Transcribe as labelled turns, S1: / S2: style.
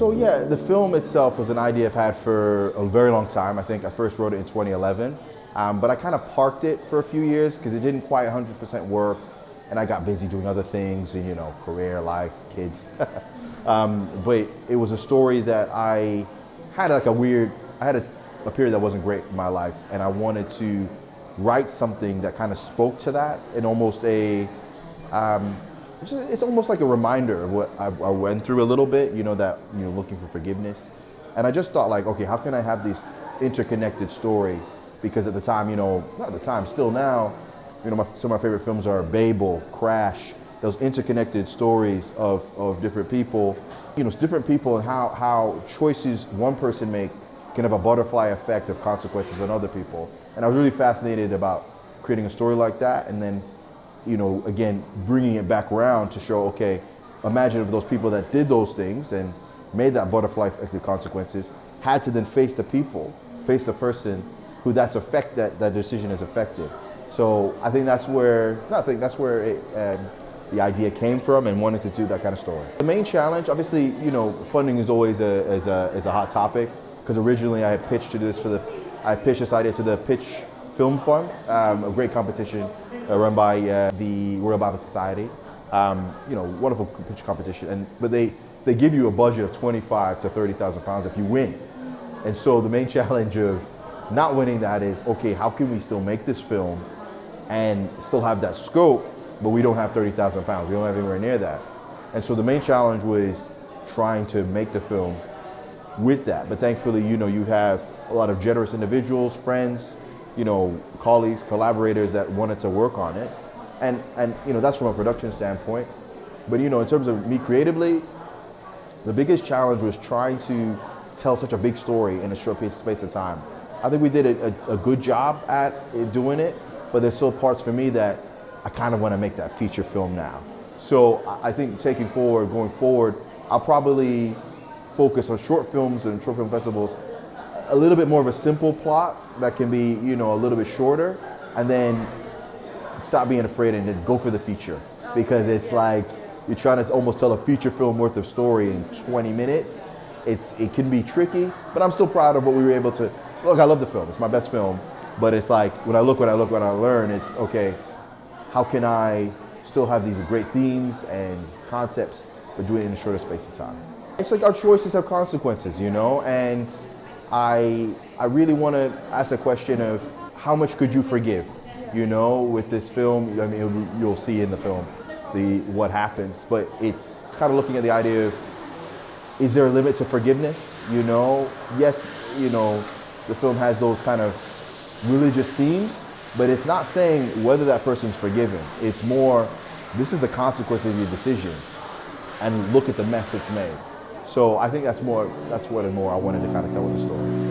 S1: So yeah, the film itself was an idea I've had for a very long time. I think I first wrote it in 2011, but I kind of parked it for a few years because it didn't quite 100% work, and I got busy doing other things, and career, life, kids. But it was a story that I had a period that wasn't great in my life, and I wanted to write something that kind of spoke to that, and almost it's almost like a reminder of what I went through a little bit, looking for forgiveness. And I just thought, like, okay, how can I have this interconnected story? Because at the time, not at the time, still now, some of my favorite films are Babel, Crash, those interconnected stories of different people, different people, and how choices one person make can have a butterfly effect of consequences on other people. And I was really fascinated about creating a story like that, and then again, bringing it back around to show, okay, imagine if those people that did those things and made that butterfly effect of consequences had to then face the person who that decision has affected. So I think that's where the idea came from, and wanted to do that kind of story. The main challenge, obviously, funding is always a hot topic, because originally I had pitched this idea to the Pitch Film Fund, a great competition run by the Royal Bible Society. Wonderful pitch competition, but they give you a budget of £25,000 to £30,000 if you win. And so the main challenge of not winning that is, okay, how can we still make this film and still have that scope, but we don't have £30,000. We don't have anywhere near that. And so the main challenge was trying to make the film with that. But thankfully, you have a lot of generous individuals, friends, colleagues, collaborators that wanted to work on it. And that's from a production standpoint. But in terms of me creatively, the biggest challenge was trying to tell such a big story in a short space of time. I think we did a good job at doing it, but there's still parts for me that I kind of want to make that feature film now. So I think going forward, I'll probably focus on short films and short film festivals, a little bit more of a simple plot that can be, a little bit shorter, and then stop being afraid and then go for the feature. Because it's like you're trying to almost tell a feature film worth of story in 20 minutes. It can be tricky, but I'm still proud of what we were able to. Look, I love the film. It's my best film. But it's like, when I learn, it's okay, how can I still have these great themes and concepts, but do it in a shorter space of time? It's like our choices have consequences, and I really want to ask the question of how much could you forgive, with this film. I mean, you'll see in the film what happens, but it's kind of looking at the idea of, is there a limit to forgiveness? Yes, the film has those kind of religious themes, but it's not saying whether that person's forgiven. It's more, this is the consequence of your decision, and look at the mess it's made. So I think that's what I wanted to kind of tell with the story.